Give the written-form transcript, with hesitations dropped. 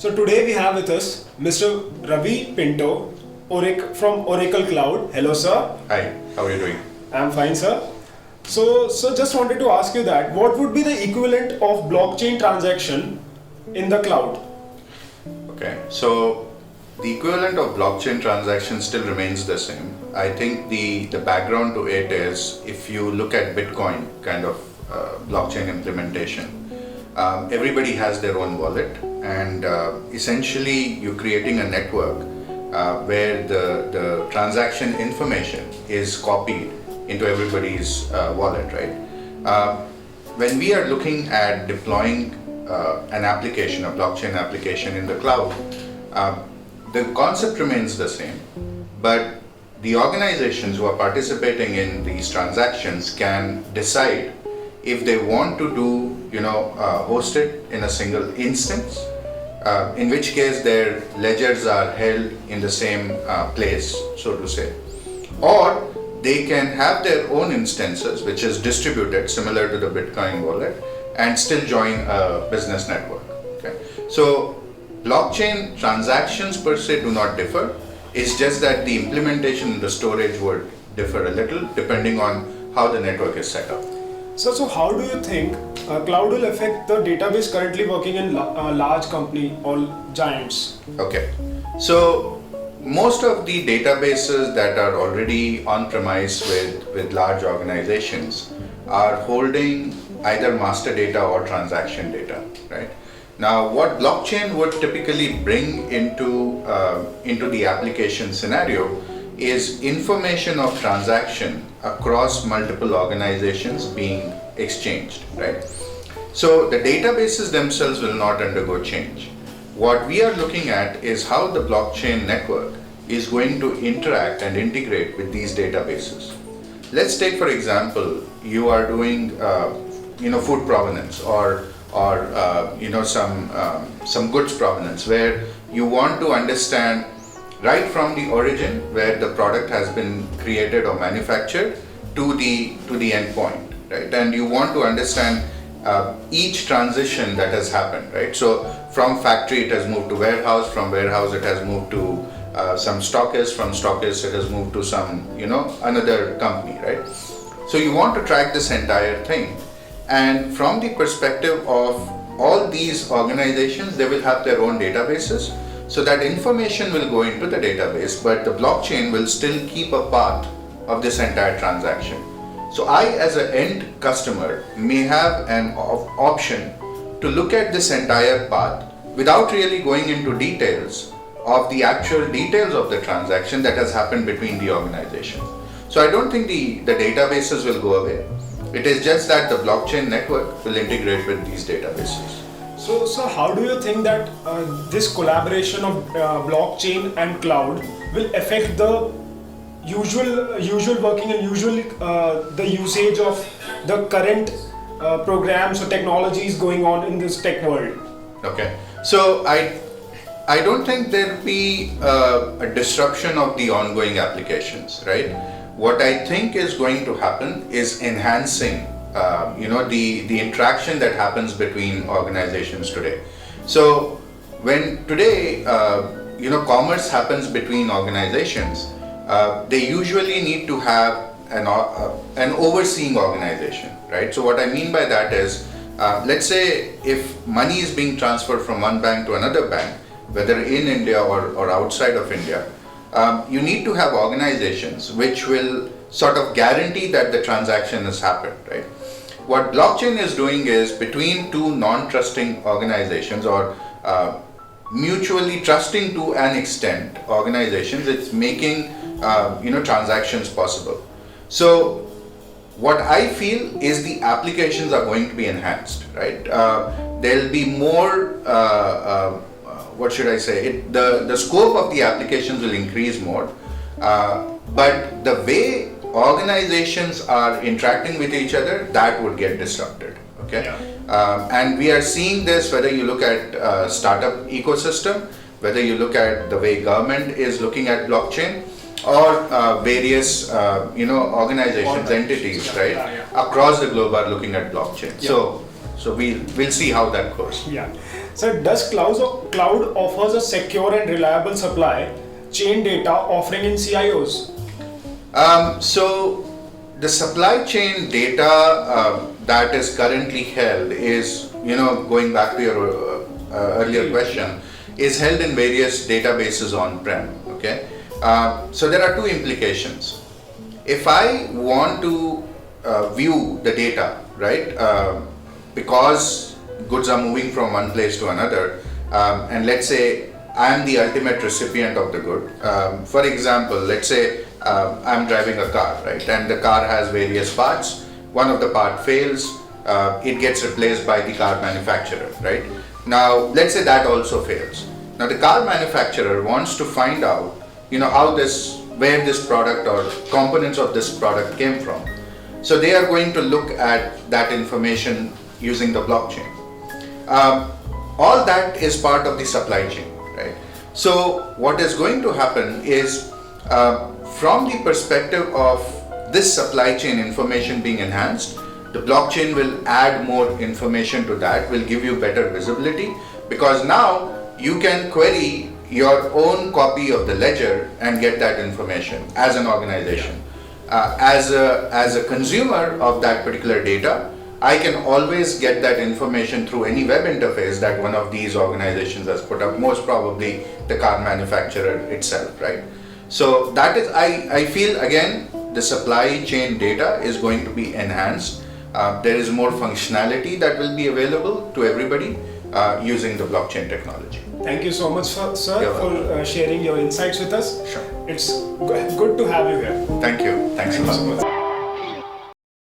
So today we have with us Mr. Ravi Pinto from Oracle Cloud. Hello, sir. Hi, how are you doing? I'm fine, sir. So just wanted to ask you that what would be the equivalent of blockchain transaction in the cloud? Okay, so the equivalent of blockchain transaction still remains the same. I think the background to it is, if you look at Bitcoin kind of blockchain implementation, everybody has their own wallet, and essentially you're creating a network where the transaction information is copied into everybody's wallet, right? When we are looking at deploying an application, a blockchain application in the cloud, the concept remains the same, but the organizations who are participating in these transactions can decide if they want to do, host it in a single instance, in which case their ledgers are held in the same place, so to say, or they can have their own instances, which is distributed similar to the Bitcoin wallet, and still join a business network. Okay, so blockchain transactions per se do not differ. It's just that the implementation and the storage would differ a little depending on how the network is set up. So how do you think cloud will affect the database currently working in large company or giants? Okay, so most of the databases that are already on-premise with large organizations are holding either master data or transaction data, right? Now, what blockchain would typically bring into the application scenario is information of transaction across multiple organizations being exchanged, right? So the databases themselves will not undergo change. What we are looking at is how the blockchain network is going to interact and integrate with these databases. Let's take, for example, you are doing food provenance or some goods provenance, where you want to understand right from the origin where the product has been created or manufactured to the end point, right? And you want to understand each transition that has happened, right? So from factory it has moved to warehouse, from warehouse it has moved to some stockist, from stockist it has moved to some another company, right? So you want to track this entire thing, and from the perspective of all these organizations, they will have their own databases, so that information will go into the database, but the blockchain will still keep a path of this entire transaction. So I, as an end customer, may have an option to look at this entire path without really going into details of the actual details of the transaction that has happened between the organizations. So I don't think the databases will go away. It is just that the blockchain network will integrate with these databases. So how do you think that this collaboration of blockchain and cloud will affect the usual working and the usage of the current programs or technologies going on in this tech world? Okay, so I don't think there will be a disruption of the ongoing applications, right? What I think is going to happen is enhancing the interaction that happens between organizations today. So when today commerce happens between organizations, they usually need to have an overseeing organization, right? So what I mean by that is, let's say if money is being transferred from one bank to another bank, whether in India or outside of India, you need to have organizations which will sort of guarantee that the transaction has happened, right? What blockchain is doing is, between two non-trusting organizations or mutually trusting to an extent organizations, it's making transactions possible. So what I feel is the applications are going to be enhanced, right? There'll be more the scope of the applications will increase more, but the way organizations are interacting with each other, that would get disrupted. Okay, yeah. And we are seeing this whether you look at startup ecosystem, whether you look at the way government is looking at blockchain, or various organizations, entities, yeah, right, across the globe are looking at blockchain. Yeah. So we'll see how that goes. Yeah. So does cloud offers a secure and reliable supply chain data offering in CIOs? So the supply chain data that is currently held is, going back to your earlier question, is held in various databases on-prem. Okay, so there are two implications. If I want to view the data, right, because goods are moving from one place to another, and let's say I am the ultimate recipient of the good. For example, let's say I'm driving a car, right, and the car has various parts. One of the part fails, it gets replaced by the car manufacturer, right? Now, let's say that also fails. Now, the car manufacturer wants to find out, where this product or components of this product came from. So they are going to look at that information using the blockchain. All that is part of the supply chain, right? So what is going to happen is, from the perspective of this supply chain information being enhanced, the blockchain will add more information to that, will give you better visibility, because now you can query your own copy of the ledger and get that information as an organization. As a consumer of that particular data, I can always get that information through any web interface that one of these organizations has put up, most probably the car manufacturer itself, right? So that is, I feel again, the supply chain data is going to be enhanced. There is more functionality that will be available to everybody using the blockchain technology. Thank you so much, sir, for sharing your insights with us. Sure. It's good to have you here. Thank you. Thanks a lot. Thank you so much.